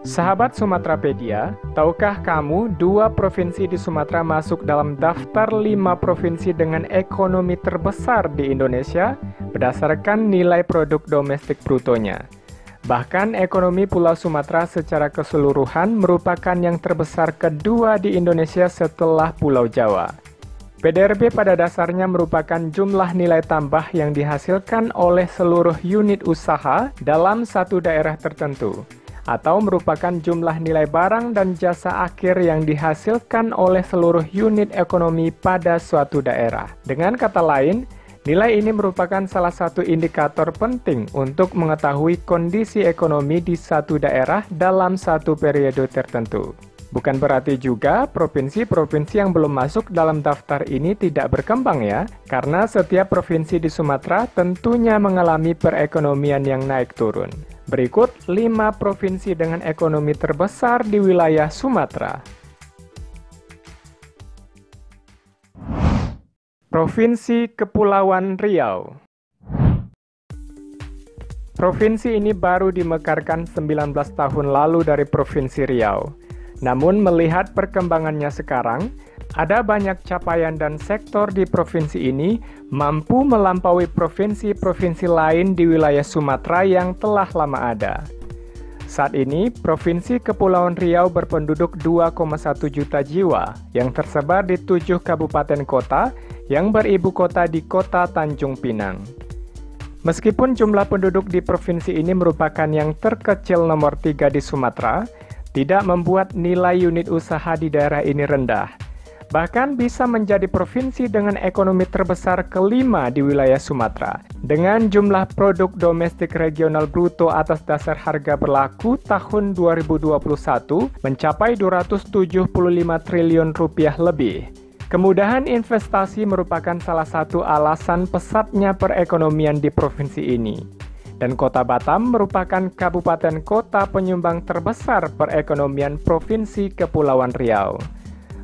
Sahabat Sumatrapedia, tahukah kamu 2 provinsi di Sumatera masuk dalam daftar 5 provinsi dengan ekonomi terbesar di Indonesia berdasarkan nilai produk domestik brutonya. Bahkan ekonomi Pulau Sumatera secara keseluruhan merupakan yang terbesar kedua di Indonesia setelah Pulau Jawa. PDRB pada dasarnya merupakan jumlah nilai tambah yang dihasilkan oleh seluruh unit usaha dalam satu daerah tertentu, atau merupakan jumlah nilai barang dan jasa akhir yang dihasilkan oleh seluruh unit ekonomi pada suatu daerah. Dengan kata lain, nilai ini merupakan salah satu indikator penting untuk mengetahui kondisi ekonomi di satu daerah dalam satu periode tertentu. Bukan berarti juga provinsi-provinsi yang belum masuk dalam daftar ini tidak berkembang ya, karena setiap provinsi di Sumatera tentunya mengalami perekonomian yang naik turun. Berikut 5 provinsi dengan ekonomi terbesar di wilayah Sumatera. Provinsi Kepulauan Riau. Provinsi ini baru dimekarkan 19 tahun lalu dari Provinsi Riau. Namun melihat perkembangannya sekarang, ada banyak capaian dan sektor di provinsi ini mampu melampaui provinsi-provinsi lain di wilayah Sumatera yang telah lama ada. Saat ini, Provinsi Kepulauan Riau berpenduduk 2,1 juta jiwa yang tersebar di 7 kabupaten kota yang beribu kota di kota Tanjung Pinang. Meskipun jumlah penduduk di provinsi ini merupakan yang terkecil nomor 3 di Sumatera, tidak membuat nilai unit usaha di daerah ini rendah. Bahkan bisa menjadi provinsi dengan ekonomi terbesar kelima di wilayah Sumatera, dengan jumlah produk domestik regional bruto atas dasar harga berlaku tahun 2021 mencapai 275 triliun rupiah lebih. Kemudahan investasi merupakan salah satu alasan pesatnya perekonomian di provinsi ini. Dan Kota Batam merupakan kabupaten kota penyumbang terbesar perekonomian Provinsi Kepulauan Riau.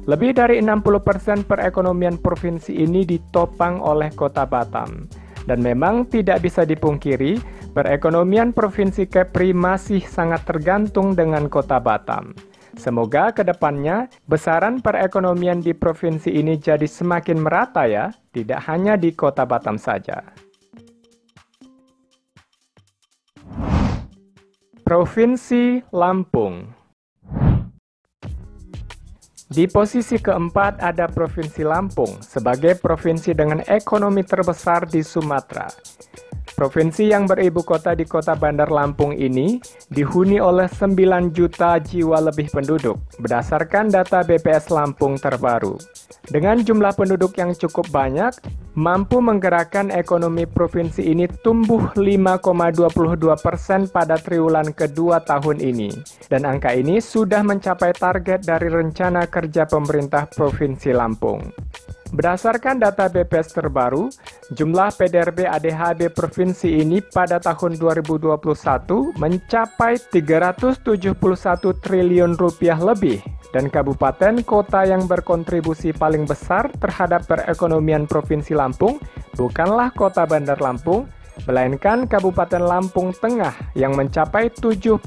Lebih dari 60% perekonomian provinsi ini ditopang oleh Kota Batam. Dan memang tidak bisa dipungkiri, perekonomian Provinsi Kepri masih sangat tergantung dengan Kota Batam. Semoga ke depannya besaran perekonomian di provinsi ini jadi semakin merata ya, tidak hanya di Kota Batam saja. Provinsi Lampung. Di posisi keempat ada Provinsi Lampung sebagai provinsi dengan ekonomi terbesar di Sumatera. Provinsi yang beribu kota di Kota Bandar Lampung ini dihuni oleh 9 juta jiwa lebih penduduk berdasarkan data BPS Lampung terbaru. Dengan jumlah penduduk yang cukup banyak, mampu menggerakkan ekonomi provinsi ini tumbuh 5,22% pada triwulan kedua tahun ini. Dan angka ini sudah mencapai target dari rencana kerja pemerintah Provinsi Lampung. Berdasarkan data BPS terbaru, jumlah PDRB ADHB provinsi ini pada tahun 2021 mencapai 371 triliun rupiah lebih. Dan kabupaten kota yang berkontribusi paling besar terhadap perekonomian Provinsi Lampung bukanlah Kota Bandar Lampung, melainkan Kabupaten Lampung Tengah yang mencapai 74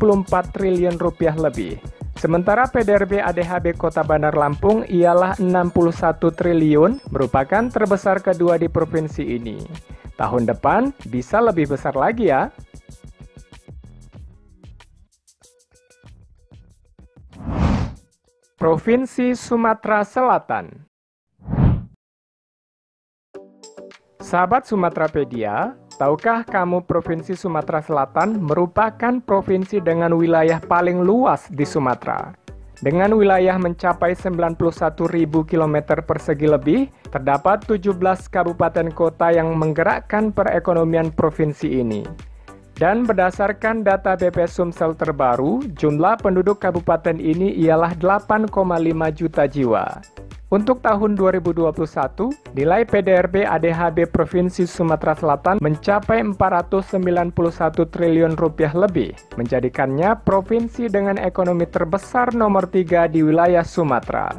triliun rupiah lebih. Sementara PDRB ADHB Kota Bandar Lampung ialah 61 triliun, merupakan terbesar kedua di provinsi ini. Tahun depan bisa lebih besar lagi ya. Provinsi Sumatera Selatan. Sahabat Sumatrapedia, tahukah kamu Provinsi Sumatera Selatan merupakan provinsi dengan wilayah paling luas di Sumatera? Dengan wilayah mencapai 91.000 km persegi lebih, terdapat 17 kabupaten kota yang menggerakkan perekonomian provinsi ini. Dan berdasarkan data BPS Sumsel terbaru, jumlah penduduk kabupaten ini ialah 8,5 juta jiwa. Untuk tahun 2021, nilai PDRB ADHB Provinsi Sumatera Selatan mencapai 491 triliun rupiah lebih, menjadikannya provinsi dengan ekonomi terbesar nomor 3 di wilayah Sumatera.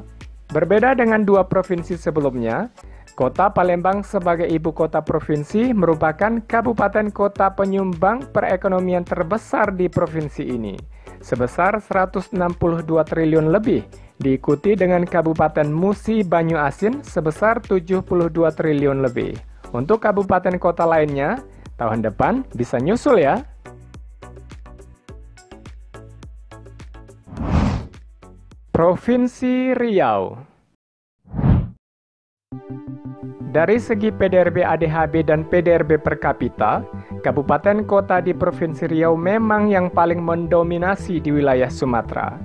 Berbeda dengan 2 provinsi sebelumnya, Kota Palembang sebagai ibu kota provinsi merupakan kabupaten kota penyumbang perekonomian terbesar di provinsi ini. sebesar 162 triliun lebih, diikuti dengan Kabupaten Musi Banyu Asin sebesar 72 triliun lebih. Untuk kabupaten kota lainnya, tahun depan bisa nyusul ya. Provinsi Riau. Dari segi PDRB ADHB dan PDRB per kapita, kabupaten kota di Provinsi Riau memang yang paling mendominasi di wilayah Sumatera.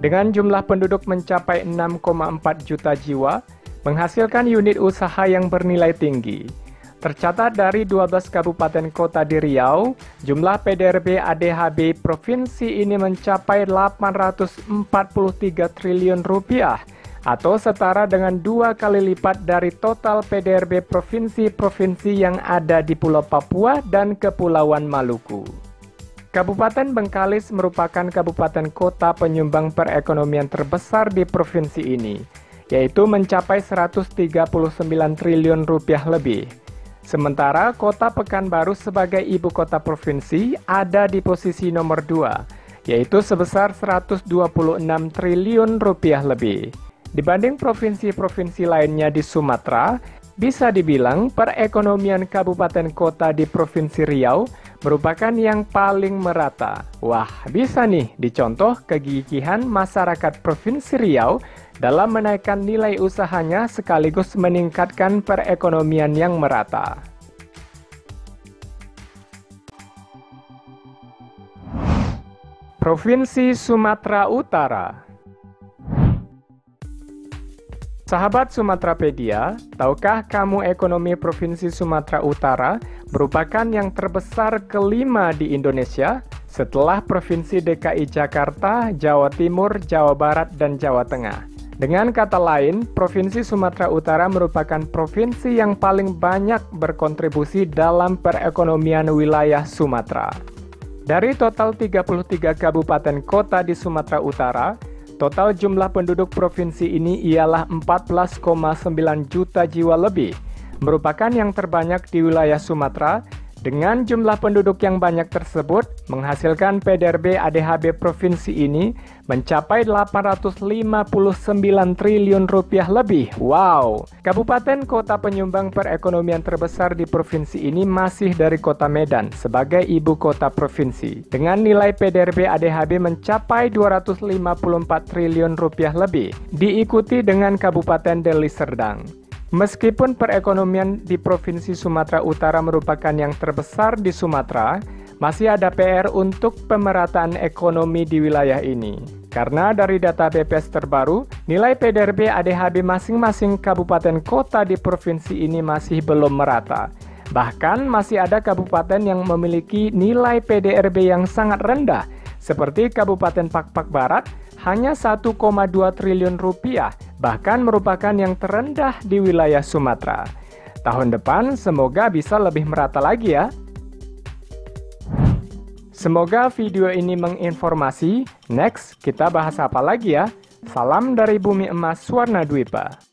Dengan jumlah penduduk mencapai 6,4 juta jiwa, menghasilkan unit usaha yang bernilai tinggi. Tercatat dari 12 kabupaten kota di Riau, jumlah PDRB ADHB provinsi ini mencapai 843 triliun rupiah, atau setara dengan 2 kali lipat dari total PDRB provinsi-provinsi yang ada di Pulau Papua dan Kepulauan Maluku. Kabupaten Bengkalis merupakan kabupaten kota penyumbang perekonomian terbesar di provinsi ini, yaitu mencapai 139 triliun rupiah lebih. Sementara kota Pekanbaru sebagai ibu kota provinsi ada di posisi nomor 2, yaitu sebesar 126 triliun rupiah lebih. Dibanding provinsi-provinsi lainnya di Sumatera, bisa dibilang perekonomian kabupaten kota di Provinsi Riau merupakan yang paling merata. Wah, bisa nih dicontoh kegigihan masyarakat Provinsi Riau dalam menaikkan nilai usahanya sekaligus meningkatkan perekonomian yang merata. Provinsi Sumatera Utara. Sahabat Sumaterapedia, tahukah kamu ekonomi Provinsi Sumatera Utara merupakan yang terbesar kelima di Indonesia setelah Provinsi DKI Jakarta, Jawa Timur, Jawa Barat, dan Jawa Tengah. Dengan kata lain, Provinsi Sumatera Utara merupakan provinsi yang paling banyak berkontribusi dalam perekonomian wilayah Sumatera. Dari total 33 kabupaten kota di Sumatera Utara, total jumlah penduduk provinsi ini ialah 14,9 juta jiwa lebih, merupakan yang terbanyak di wilayah Sumatera. Dengan jumlah penduduk yang banyak tersebut, menghasilkan PDRB ADHB provinsi ini mencapai 859 triliun rupiah lebih. Wow! Kabupaten kota penyumbang perekonomian terbesar di provinsi ini masih dari kota Medan sebagai ibu kota provinsi, dengan nilai PDRB ADHB mencapai 254 triliun rupiah lebih, diikuti dengan Kabupaten Deli Serdang. Meskipun perekonomian di Provinsi Sumatera Utara merupakan yang terbesar di Sumatera, masih ada PR untuk pemerataan ekonomi di wilayah ini. Karena dari data BPS terbaru, nilai PDRB ADHB masing-masing kabupaten kota di provinsi ini masih belum merata. Bahkan masih ada kabupaten yang memiliki nilai PDRB yang sangat rendah, seperti Kabupaten Pakpak Barat, hanya 1,2 triliun rupiah, bahkan merupakan yang terendah di wilayah Sumatera. Tahun depan semoga bisa lebih merata lagi ya. Semoga video ini menginformasi. Next, kita bahas apa lagi ya? Salam dari Bumi Emas Swarna Dwipa.